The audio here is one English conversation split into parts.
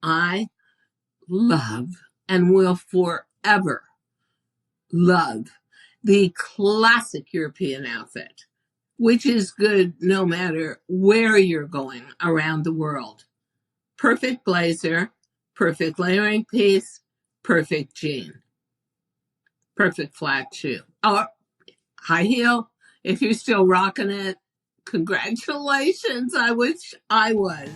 I love and will forever love the classic European outfit, which is good no matter where you're going around the world. Perfect blazer, perfect layering piece, perfect jean, perfect flat shoe. Or high heel, if you're still rocking it, congratulations. I wish I was.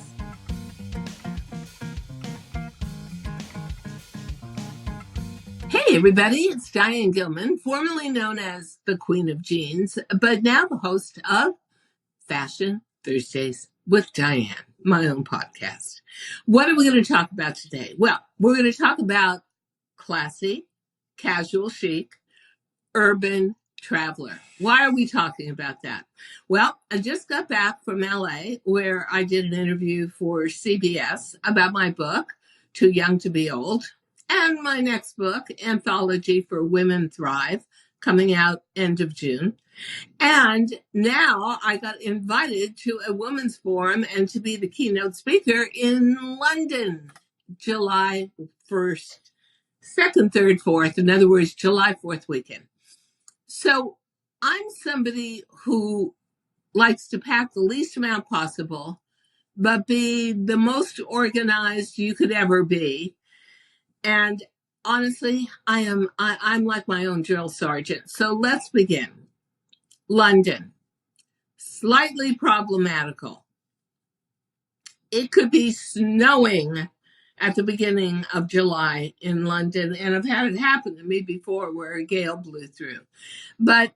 Hey, everybody, it's Diane Gilman, formerly known as the Queen of Jeans, but now the host of Fashion Thursdays with Diane, my own podcast. What are we going to talk about today? Well, we're going to talk about classy, casual chic, urban traveler. Why are we talking about that? Well, I just got back from LA where I did an interview for CBS about my book, Too Young to Be Old, and my next book, Anthology for Women Thrive, coming out end of June. And now I got invited to a women's forum and to be the keynote speaker in London, July 1st, 2nd, 3rd, 4th. In other words, July 4th weekend. So I'm somebody who likes to pack the least amount possible, but be the most organized you could ever be. And honestly, I'm like my own drill sergeant. So let's begin. London, slightly problematical. It could be snowing at the beginning of July in London, and I've had it happen to me before where a gale blew through. But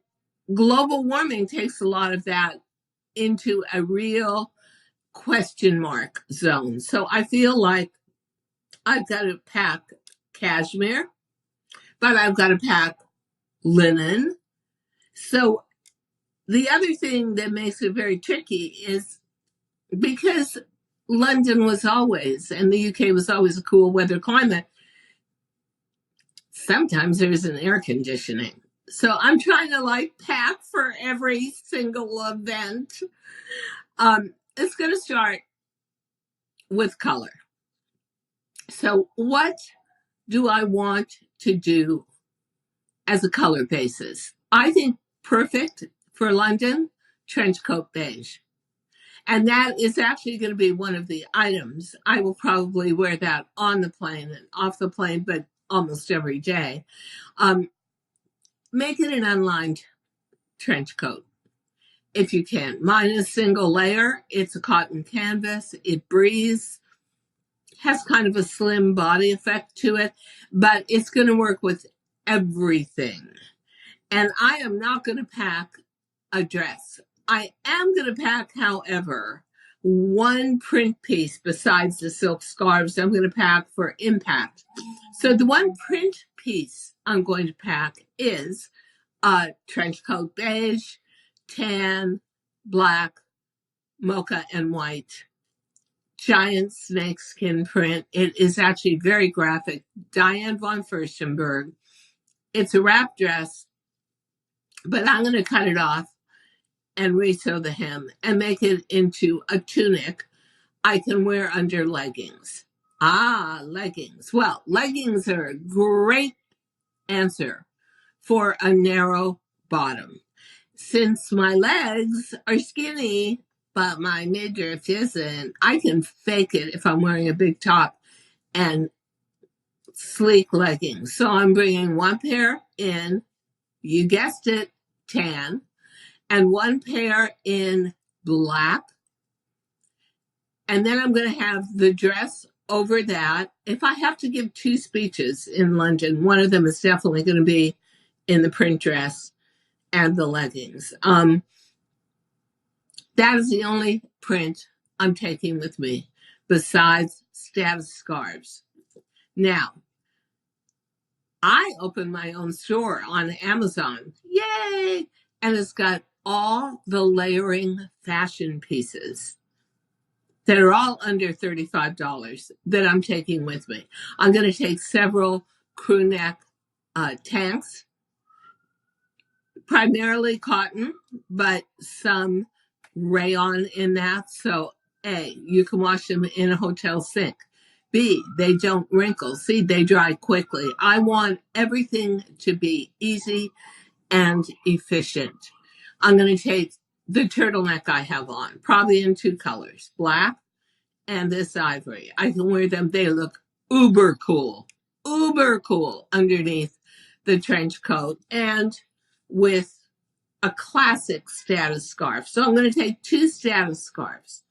global warming takes a lot of that into a real question mark zone. So I feel like I've got to pack cashmere, but I've got to pack linen. So the other thing that makes it very tricky is because London was always, and the UK was always a cool weather climate, sometimes there isn't air conditioning. So I'm trying to pack for every single event. It's going to start with color. So what do I want to do as a color basis? I think perfect for London, trench coat beige. And that is actually going to be one of the items. I will probably wear that on the plane and off the plane, but almost every day. Make it an unlined trench coat if you can. Mine is single layer. It's a cotton canvas. It breathes, has kind of a slim body effect to it, but it's going to work with everything. And I am not going to pack a dress. I am going to pack, however, one print piece besides the silk scarves I'm going to pack for impact. So the one print piece I'm going to pack is a trench coat beige, tan, black, mocha, and white. Giant snakeskin print. It is actually very graphic. Diane von Furstenberg. It's a wrap dress, but I'm going to cut it off and resew the hem and make it into a tunic I can wear under leggings. Leggings. Well, leggings are a great answer for a narrow bottom. Since my legs are skinny, but my midriff isn't, I can fake it if I'm wearing a big top and sleek leggings. So I'm bringing one pair in, you guessed it, tan, and one pair in black. And then I'm going to have the dress over that. If I have to give two speeches in London, one of them is definitely going to be in the print dress and the leggings. That is the only print I'm taking with me besides status scarves. Now, I opened my own store on Amazon. Yay! And it's got all the layering fashion pieces that are all under $35 that I'm taking with me. I'm going to take several crew neck tanks, primarily cotton, but some rayon in that. So, A, you can wash them in a hotel sink. B, they don't wrinkle. C, they dry quickly. I want everything to be easy and efficient. I'm going to take the turtleneck I have on, probably in two colors, black and this ivory. I can wear them. They look uber cool underneath the trench coat and with a classic status scarf. So I'm going to take two status scarves.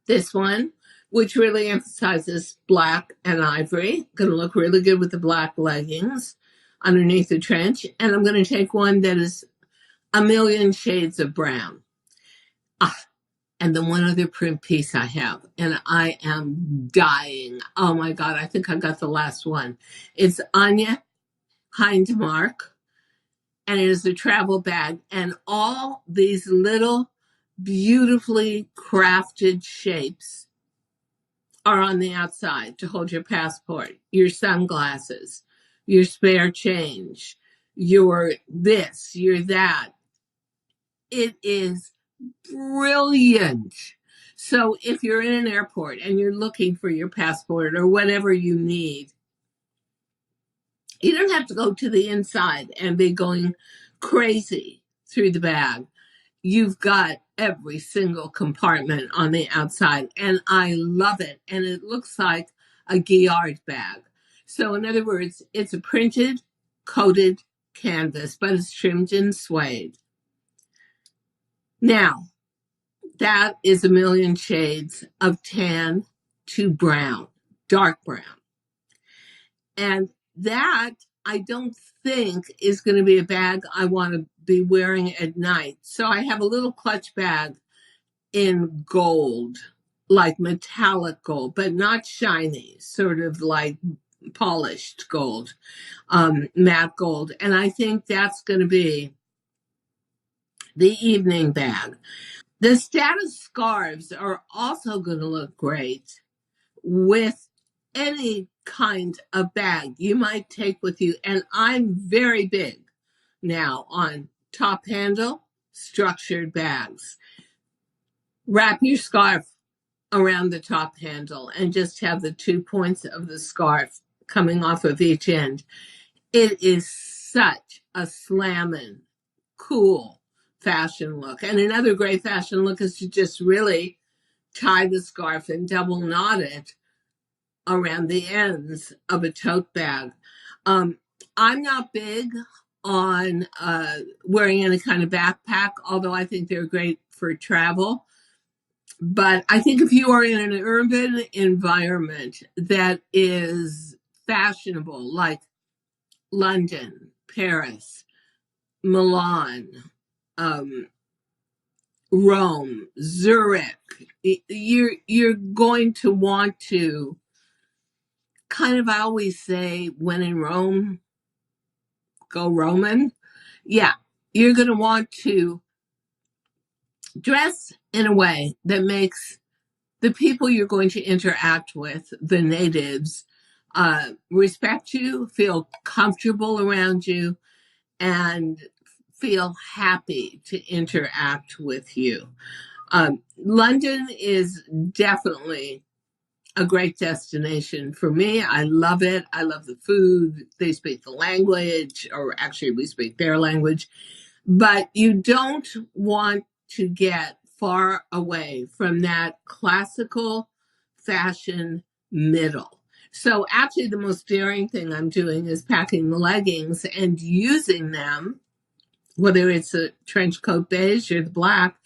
This one, which really emphasizes black and ivory, going to look really good with the black leggings underneath the trench. And I'm going to take one that is a million shades of brown. And the one other print piece I have, and I am dying. Oh my God, I think I got the last one. It's Anya Hindmark, and it is a travel bag, and all these little beautifully crafted shapes are on the outside to hold your passport, your sunglasses, your spare change, your this, your that. It is brilliant. So if you're in an airport and you're looking for your passport or whatever you need, you don't have to go to the inside and be going crazy through the bag. You've got every single compartment on the outside, and I love it. And it looks like a Guillard bag. So in other words, it's a printed, coated canvas, but it's trimmed in suede. Now, that is a million shades of tan to brown, dark brown. And that I don't think is going to be a bag I want to be wearing at night. So I have a little clutch bag in gold, like metallic gold, but not shiny, sort of like polished gold, matte gold. And I think that's going to be the evening bag. The status scarves are also going to look great with any kind of bag you might take with you. And I'm very big now on top handle structured bags. Wrap your scarf around the top handle and just have the 2 points of the scarf coming off of each end. It is such a slamming, cool fashion look. And another great fashion look is to just really tie the scarf and double knot it around the ends of a tote bag. I'm not big on wearing any kind of backpack, although I think they're great for travel. But I think if you are in an urban environment that is fashionable, like London, Paris, Milan, Rome, Zurich, you're going to want to kind of, I always say, when in Rome, go Roman. Yeah, you're going to want to dress in a way that makes the people you're going to interact with, the natives, respect you, feel comfortable around you, and feel happy to interact with you. London is definitely a great destination for me. I love it. I love the food. They speak the language, or actually, we speak their language. But you don't want to get far away from that classical fashion middle. So actually the most daring thing I'm doing is packing the leggings and using them, whether it's a trench coat beige or the black,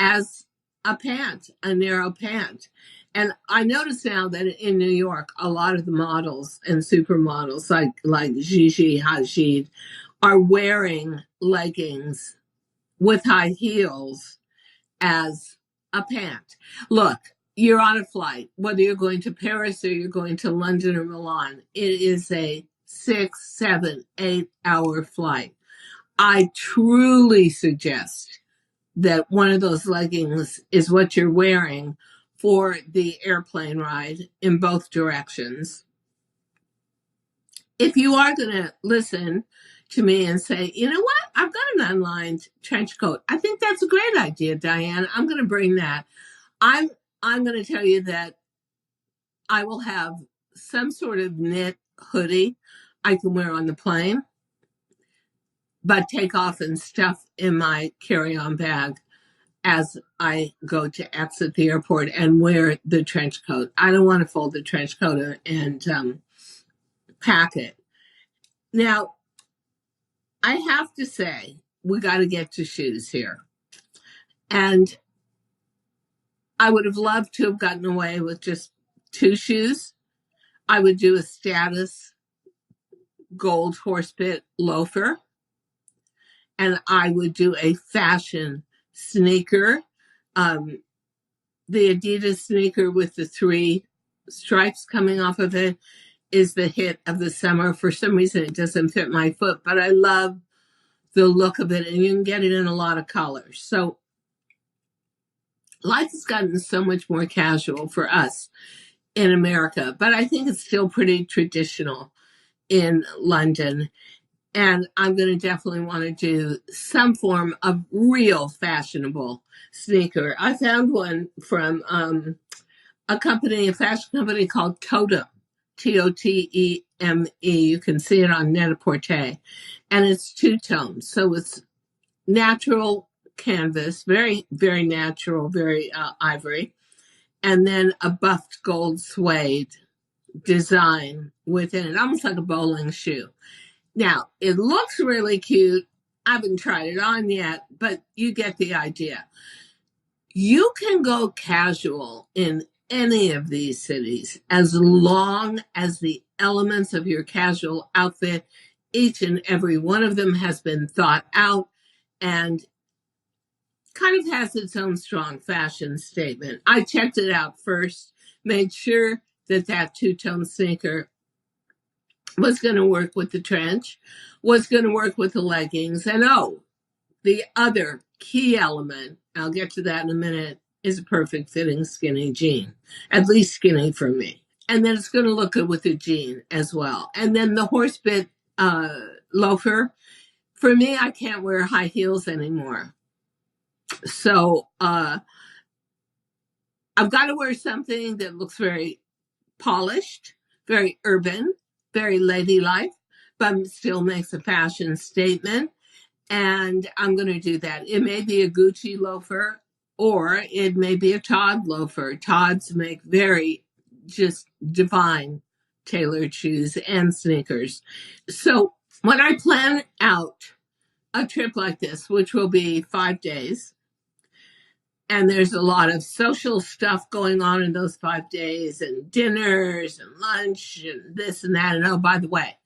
as a pant, a narrow pant. And I notice now that in New York, a lot of the models and supermodels like Gigi Hadid are wearing leggings with high heels as a pant. Look, you're on a flight, whether you're going to Paris or you're going to London or Milan, it is a 6, 7, 8 hour flight. I truly suggest that one of those leggings is what you're wearing for the airplane ride in both directions. If you are going to listen to me and say, you know what, I've got an unlined trench coat, I think that's a great idea, Diane. I'm going to bring that. I'm going to tell you that I will have some sort of knit hoodie I can wear on the plane, but take off and stuff in my carry-on bag as I go to exit the airport and wear the trench coat. I don't want to fold the trench coat and pack it. Now, I have to say, we got to get to shoes here. And I would have loved to have gotten away with just 2 shoes. I would do a status gold horsebit loafer, and I would do a fashion sneaker. The Adidas sneaker with the 3 stripes coming off of it is the hit of the summer. For some reason, it doesn't fit my foot, but I love the look of it, and you can get it in a lot of colors. So life has gotten so much more casual for us in America, but I think it's still pretty traditional in London. And I'm going to definitely want to do some form of real fashionable sneaker. I found one from a fashion company called Totem, Toteme. You can see it on Net-a-Porter. And it's 2-tone. So it's natural canvas, very, very natural, very ivory. And then a buffed gold suede design within it, almost like a bowling shoe. Now, it looks really cute. I haven't tried it on yet, but you get the idea. You can go casual in any of these cities as long as the elements of your casual outfit, each and every one of them has been thought out and kind of has its own strong fashion statement. I checked it out first, made sure that 2-tone sneaker was going to work with the trench, was going to work with the leggings. And the other key element, I'll get to that in a minute, is a perfect fitting skinny jean, at least skinny for me. And then it's going to look good with the jean as well. And then the horsebit loafer, for me, I can't wear high heels anymore. So I've got to wear something that looks very polished, very urban, very ladylike, but still makes a fashion statement. And I'm going to do that. It may be a Gucci loafer or it may be a Todd loafer. Todds make very just divine tailored shoes and sneakers. So when I plan out a trip like this, which will be 5 days, and there's a lot of social stuff going on in those 5 days, and dinners and lunch and this and that. And oh, by the way,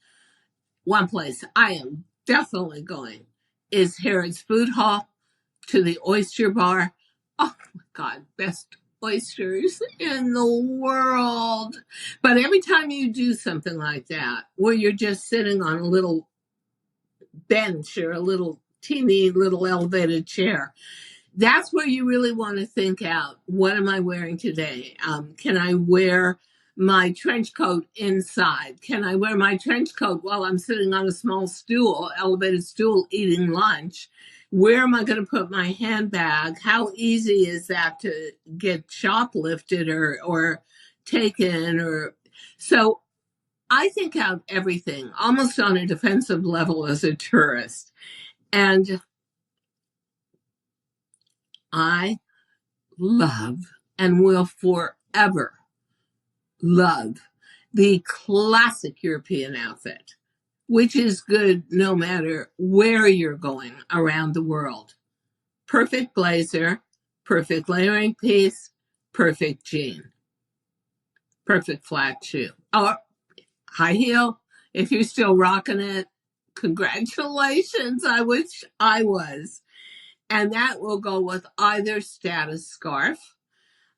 one place I am definitely going is Harrod's Food Hall, to the oyster bar. Oh my God, best oysters in the world. But every time you do something like that, where you're just sitting on a little bench or a little teeny little elevated chair, that's where you really want to think out, what am I wearing today? Can I wear my trench coat inside? Can I wear my trench coat while I'm sitting on a small stool, elevated stool, eating lunch? Where am I going to put my handbag? How easy is that to get shoplifted or taken? So I think out everything almost on a defensive level as a tourist. And I love and will forever love the classic European outfit, which is good no matter where you're going around the world. Perfect blazer, perfect layering piece, perfect jean, perfect flat shoe. Or high heel, if you're still rocking it, congratulations. I wish I was. And that will go with either status scarf.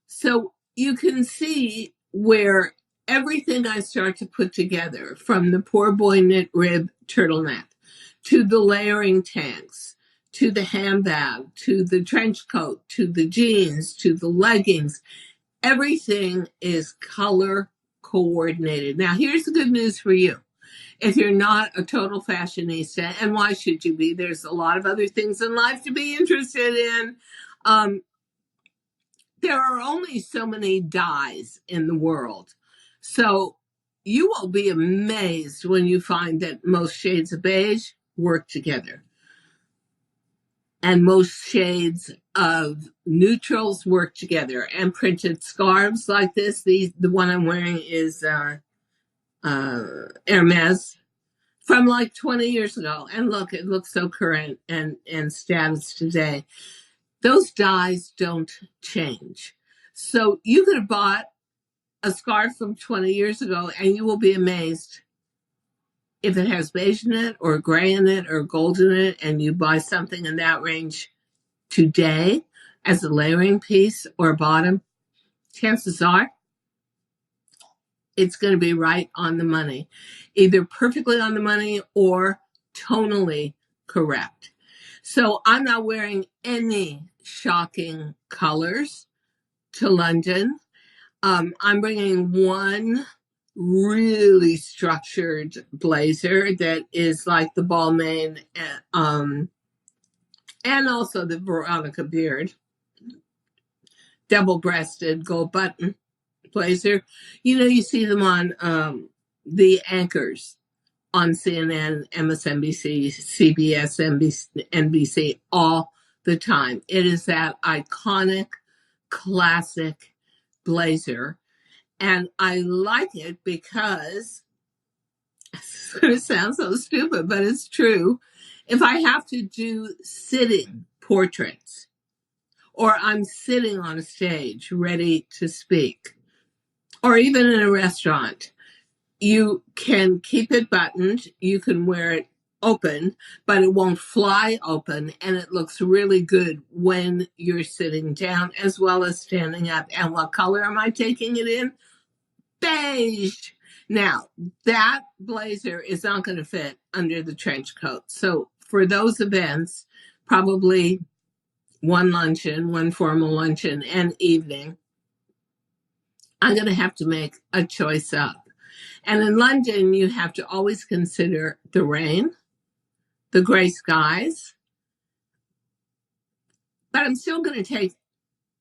So you can see where everything I start to put together, from the poor boy knit rib turtleneck to the layering tanks, to the handbag, to the trench coat, to the jeans, to the leggings, everything is color coordinated. Now, here's the good news for you. If you're not a total fashionista, and why should you be? There's a lot of other things in life to be interested in. There are only so many dyes in the world. So you will be amazed when you find that most shades of beige work together. And most shades of neutrals work together. And printed scarves like this, the one I'm wearing is Hermes from like 20 years ago. And look, it looks so current and status today. Those dyes don't change. So you could have bought a scarf from 20 years ago and you will be amazed if it has beige in it or gray in it or gold in it, and you buy something in that range today as a layering piece or bottom, chances are it's going to be right on the money, either perfectly on the money or tonally correct. So I'm not wearing any shocking colors to London. I'm bringing one really structured blazer that is like the Balmain, and also the Veronica Beard double-breasted gold button blazer. You know, you see them on the anchors on CNN, MSNBC, CBS, NBC all the time. It is that iconic, classic blazer. And I like it because it's going to sound so stupid, but it's true. If I have to do sitting portraits, or I'm sitting on a stage ready to speak, or even in a restaurant, you can keep it buttoned, you can wear it open, but it won't fly open, and it looks really good when you're sitting down as well as standing up. And what color am I taking it in? Beige. Now, that blazer is not going to fit under the trench coat. So for those events, probably one luncheon, one formal luncheon and evening, I'm going to have to make a choice up. And in London, you have to always consider the rain, the gray skies, but I'm still going to take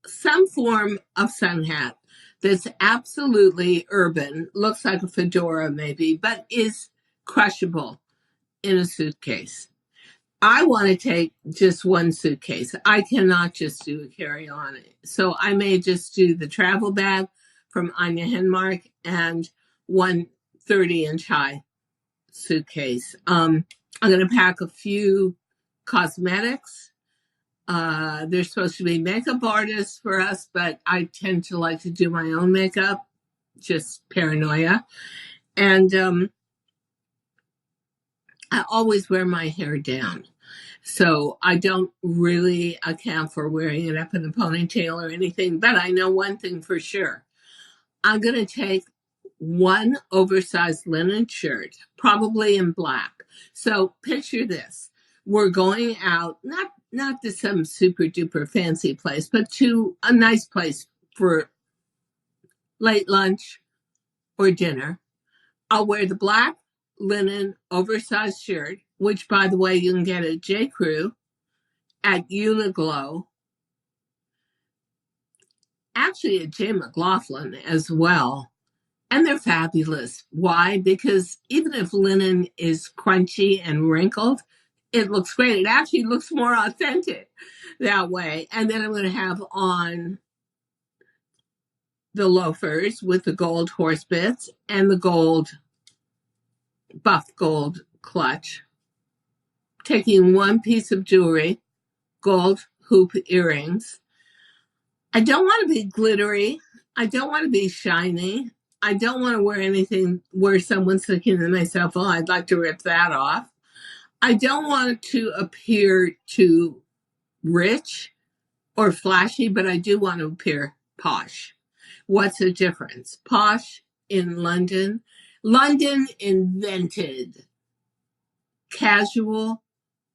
some form of sun hat that's absolutely urban, looks like a fedora maybe, but is crushable in a suitcase. I want to take just one suitcase. I cannot just do a carry-on. So I may just do the travel bag from Anya Henmark and one 30-inch high suitcase. I'm going to pack a few cosmetics. There's supposed to be makeup artists for us, but I tend to like to do my own makeup, just paranoia. And I always wear my hair down. So I don't really account for wearing it up in a ponytail or anything, but I know one thing for sure. I'm going to take one oversized linen shirt, probably in black. So picture this. We're going out, not to some super duper fancy place, but to a nice place for late lunch or dinner. I'll wear the black linen oversized shirt, which by the way, you can get at J. Crew, at Uniqlo, actually at J. McLaughlin as well. And they're fabulous. Why? Because even if linen is crunchy and wrinkled, it looks great. It actually looks more authentic that way. And then I'm going to have on the loafers with the gold horse bits and the gold, buff gold clutch. Taking one piece of jewelry, gold hoop earrings. I don't want to be glittery. I don't want to be shiny. I don't want to wear anything where someone's thinking to myself, oh, I'd like to rip that off. I don't want it to appear too rich or flashy, but I do want to appear posh. What's the difference? Posh in London. London invented casual,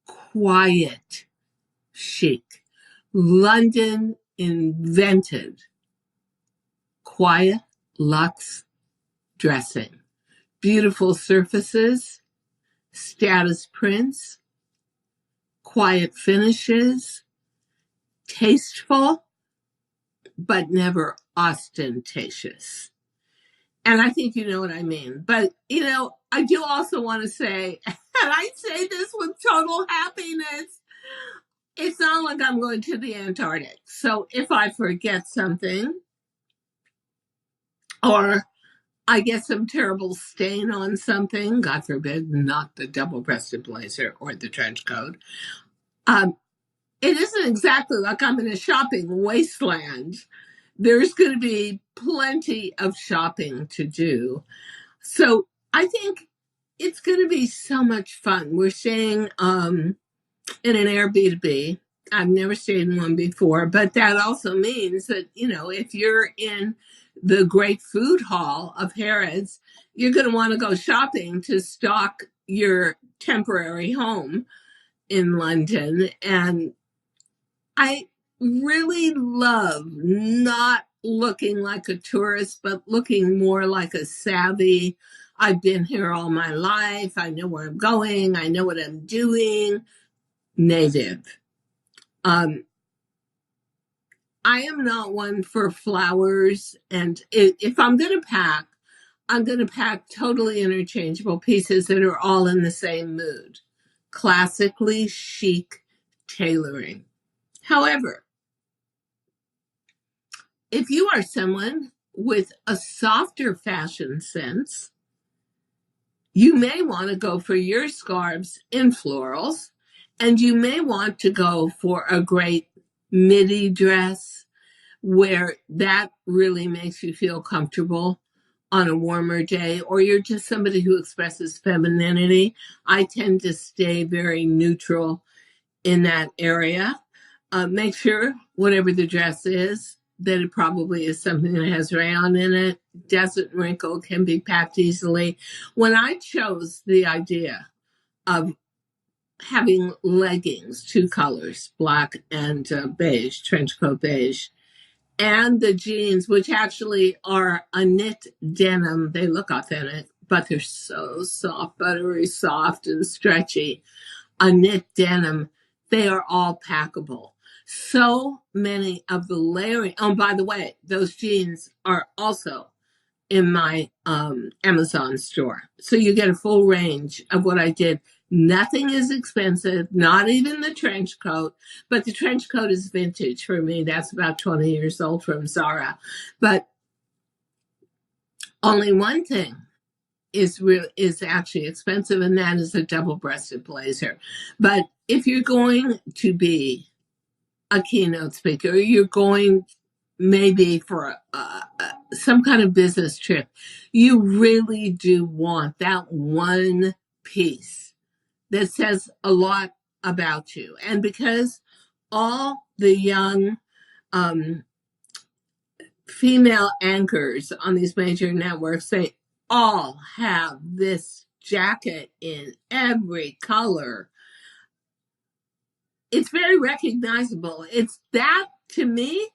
quiet, chic. London invented quiet, luxe dressing. Beautiful surfaces, status prints, quiet finishes, tasteful, but never ostentatious. And I think you know what I mean. But, I do also want to say, and I say this with total happiness, it's not like I'm going to the Antarctic. So if I forget something or I get some terrible stain on something, God forbid, not the double-breasted blazer or the trench coat, it isn't exactly like I'm in a shopping wasteland. There's going to be plenty of shopping to do. So I think it's going to be so much fun. We're staying in an Airbnb. I've never stayed in one before, but that also means that, if you're in the great food hall of Harrods, you're going to want to go shopping to stock your temporary home in London. And I really love not looking like a tourist, but looking more like a savvy. I've been here all my life. I know where I'm going. I know what I'm doing. Native. I am not one for flowers. And if I'm going to pack, I'm going to pack totally interchangeable pieces that are all in the same mood. Classically chic tailoring. However, if you are someone with a softer fashion sense, you may want to go for your scarves in florals, and you may want to go for a great midi dress where that really makes you feel comfortable on a warmer day, or you're just somebody who expresses femininity. I tend to stay very neutral in that area. Make sure, whatever the dress is, that it probably is something that has rayon in it, doesn't wrinkle, can be packed easily. When I chose the idea of having leggings, two colors, black and beige, trench coat beige, and the jeans, which actually are a knit denim, they look authentic, but they're so soft, buttery soft and stretchy. A knit denim, they are all packable. So many of the layering. Oh, by the way, those jeans are also in my Amazon store. So you get a full range of what I did. Nothing is expensive, not even the trench coat, but the trench coat is vintage for me. That's about 20 years old from Zara. But only one thing is actually expensive, and that is a double-breasted blazer. But if you're going to be a keynote speaker, or you're going maybe for some kind of business trip, you really do want that one piece that says a lot about you. And because all the young um, female anchors on these major networks, they all have this jacket in every color. It's very recognizable. It's that, to me,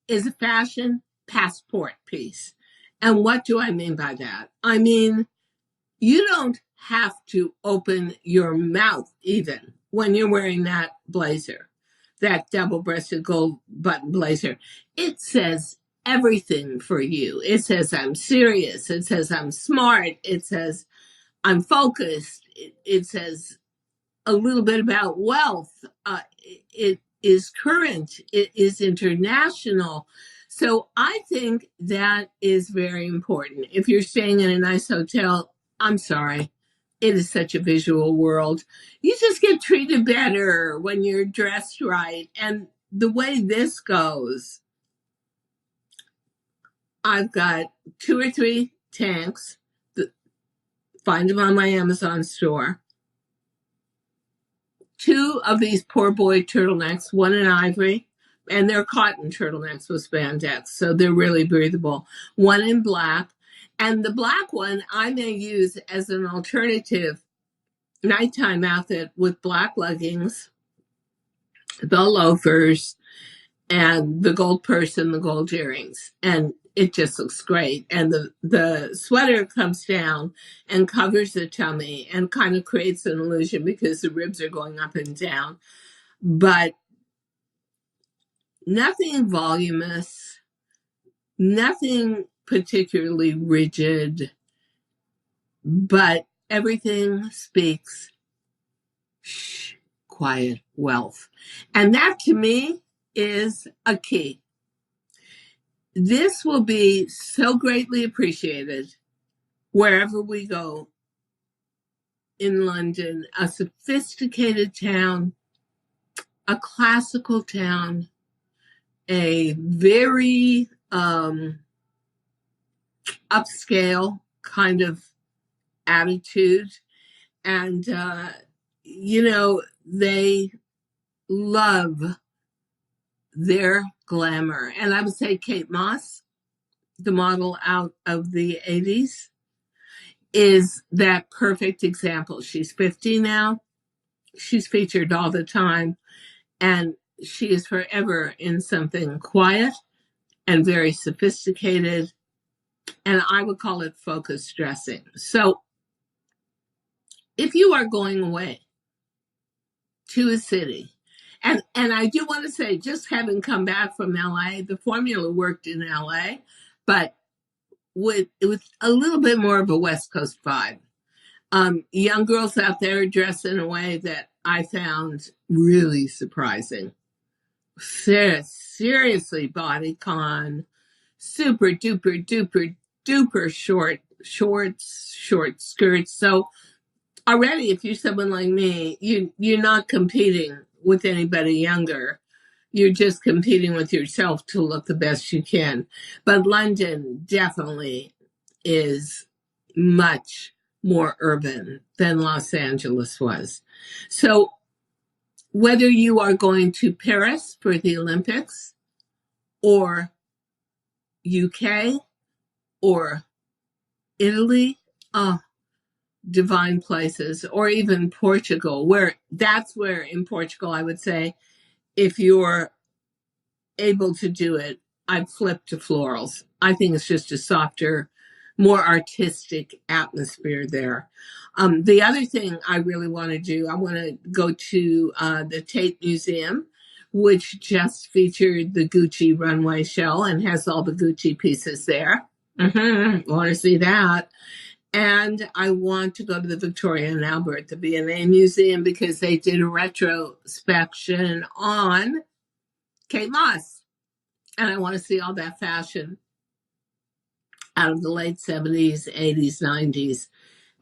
is a fashion passport piece. And what do I mean by that? I mean, you don't have to open your mouth even when you're wearing that blazer, that double-breasted gold button blazer. It says everything for you. It says I'm serious. It says I'm smart. It says I'm focused. It says a little bit about wealth. It is current. It is international. So I think that is very important. If you're staying in a nice hotel, I'm sorry, it is such a visual world. You just get treated better when you're dressed right. And the way this goes, I've got 2 or 3 tanks. Find them on my Amazon store. 2 of these poor boy turtlenecks, one in ivory, and they're cotton turtlenecks with spandex, so they're really breathable. One in black, and the black one I may use as an alternative nighttime outfit with black leggings, the loafers, and the gold purse and the gold earrings. And it just looks great. And the sweater comes down and covers the tummy and kind of creates an illusion because the ribs are going up and down. But nothing voluminous, nothing particularly rigid, but everything speaks shh, quiet wealth. And that to me is a key. This will be so greatly appreciated wherever we go in London, a sophisticated town, a classical town, a very upscale kind of attitude. And, they love their glamour. And I would say Kate Moss, the model out of the 80s, is that perfect example. She's 50 now. She's featured all the time. And she is forever in something quiet and very sophisticated. And I would call it focused dressing. So if you are going away to a city, and I do want to say, just having come back from LA, the formula worked in LA, but with a little bit more of a West Coast vibe. Young girls out there dress in a way that I found really surprising. Seriously, bodycon, super duper duper duper shorts, short skirts. So already, if you're someone like me, you're not competing with anybody younger. You're just competing with yourself to look the best you can. But London definitely is much more urban than Los Angeles was. So whether you are going to Paris for the Olympics or UK or Italy, divine places, or even Portugal, where in Portugal, I would say, if you're able to do it, I'd flip to florals. I think it's just a softer, more artistic atmosphere there. The other thing I really want to do, I want to go to the Tate Museum, which just featured the Gucci runway show and has all the Gucci pieces there. Want to see that. And I want to go to the Victoria and Albert, the V&A Museum, because they did a retrospection on Kate Moss. And I want to see all that fashion out of the late 70s, 80s, 90s,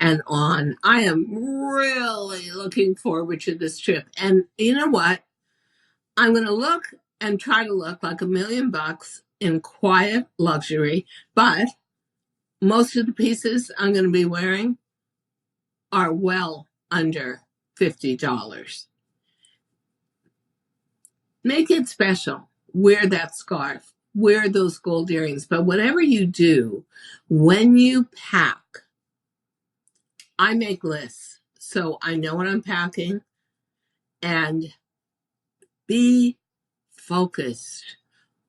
and on. I am really looking forward to this trip. And you know what? I'm going to look and try to look like $1 million in quiet luxury, but most of the pieces I'm going to be wearing are well under $50. Make it special. Wear that scarf. Wear those gold earrings. But whatever you do, when you pack, I make lists so I know what I'm packing, and be focused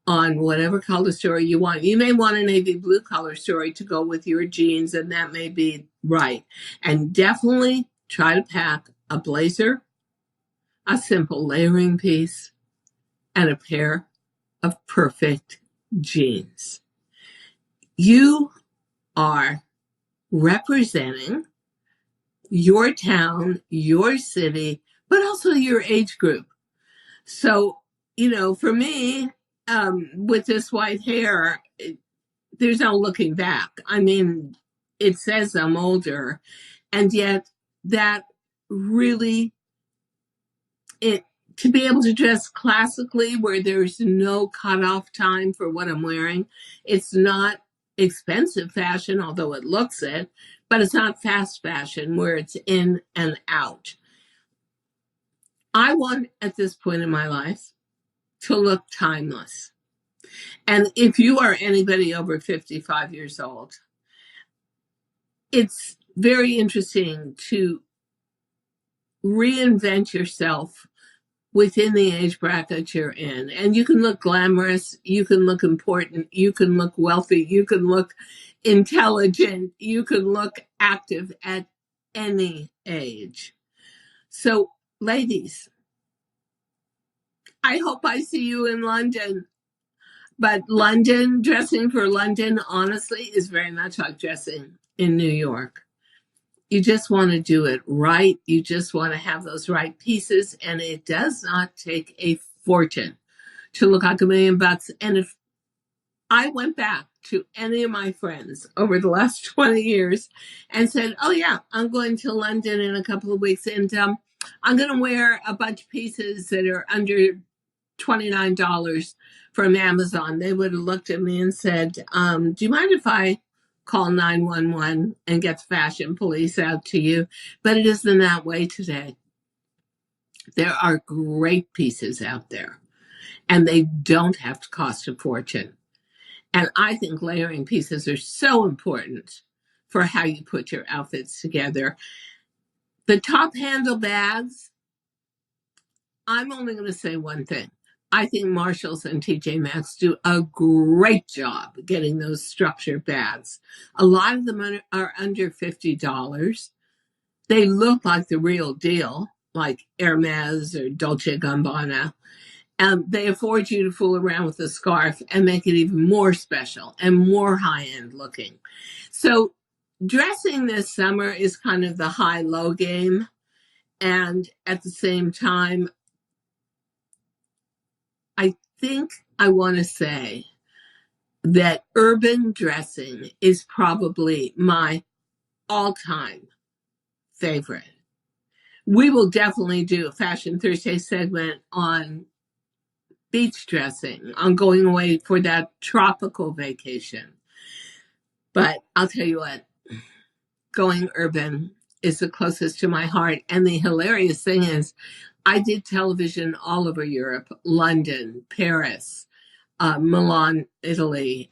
on whatever color story you want. You may want a navy blue color story to go with your jeans, and that may be right. And definitely try to pack a blazer, a simple layering piece, and a pair of perfect jeans. You are representing your town, your city, but also your age group. So, for me, with this white hair, there's no looking back. I mean, it says I'm older, and yet that really, to be able to dress classically where there's no cutoff time for what I'm wearing, it's not expensive fashion, although it looks it, but it's not fast fashion where it's in and out. I want, at this point in my life, to look timeless. And if you are anybody over 55 years old, it's very interesting to reinvent yourself within the age bracket you're in. And you can look glamorous, you can look important, you can look wealthy, you can look intelligent, you can look active at any age. So, ladies, I hope I see you in London. But London, dressing for London, honestly, is very much like dressing in New York. You just want to do it right. You just want to have those right pieces. And it does not take a fortune to look like $1,000,000. And if I went back to any of my friends over the last 20 years and said, oh, yeah, I'm going to London in a couple of weeks, and I'm going to wear a bunch of pieces that are under $29 from Amazon, they would have looked at me and said, do you mind if I call 911 and get the fashion police out to you? But it isn't that way today. There are great pieces out there, and they don't have to cost a fortune. And I think layering pieces are so important for how you put your outfits together. The top handle bags, I'm only going to say one thing. I think Marshalls and TJ Maxx do a great job getting those structured bags. A lot of them are under $50. They look like the real deal, like Hermes or Dolce & Gabbana. They afford you to fool around with a scarf and make it even more special and more high-end looking. So dressing this summer is kind of the high-low game. And at the same time, I think I want to say that urban dressing is probably my all-time favorite. We will definitely do a Fashion Thursday segment on beach dressing, on going away for that tropical vacation. But I'll tell you what, going urban is the closest to my heart. And the hilarious thing is, I did television all over Europe, London, Paris, Milan, Italy,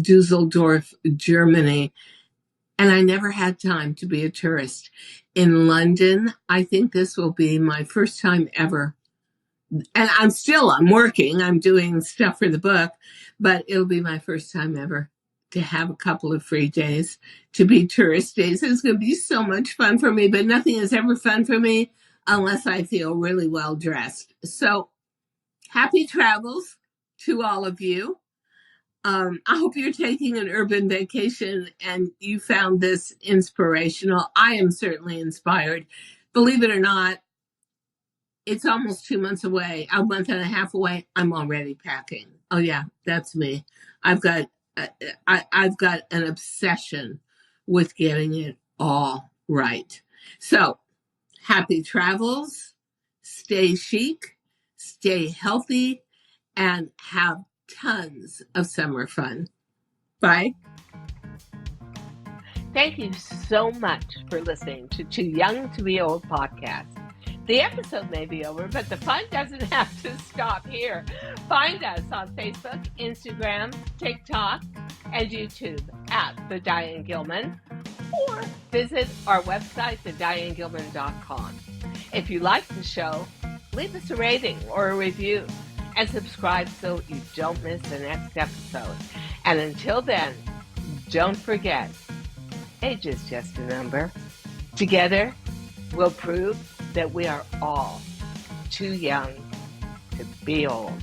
Dusseldorf, Germany, and I never had time to be a tourist. In London, I think this will be my first time ever. And I'm working, I'm doing stuff for the book, but it'll be my first time ever to have a couple of free days to be tourist days. It's going to be so much fun for me, but nothing is ever fun for me unless I feel really well dressed. So happy travels to all of you. I hope you're taking an urban vacation and you found this inspirational. I am certainly inspired. Believe it or not, it's almost 2 months away, a month and a half away. I'm already packing. Oh yeah, that's me. I've got an obsession with getting it all right. So happy travels, stay chic, stay healthy, and have tons of summer fun. Bye. Thank you so much for listening to Too Young to Be Old podcast. The episode may be over, but the fun doesn't have to stop here. Find us on Facebook, Instagram, TikTok, and YouTube at The Diane Gilman, or visit our website, thedianegilman.com. If you like the show, leave us a rating or a review and subscribe so you don't miss the next episode. And until then, don't forget, age is just a number. Together, we'll prove that we are all too young to be old.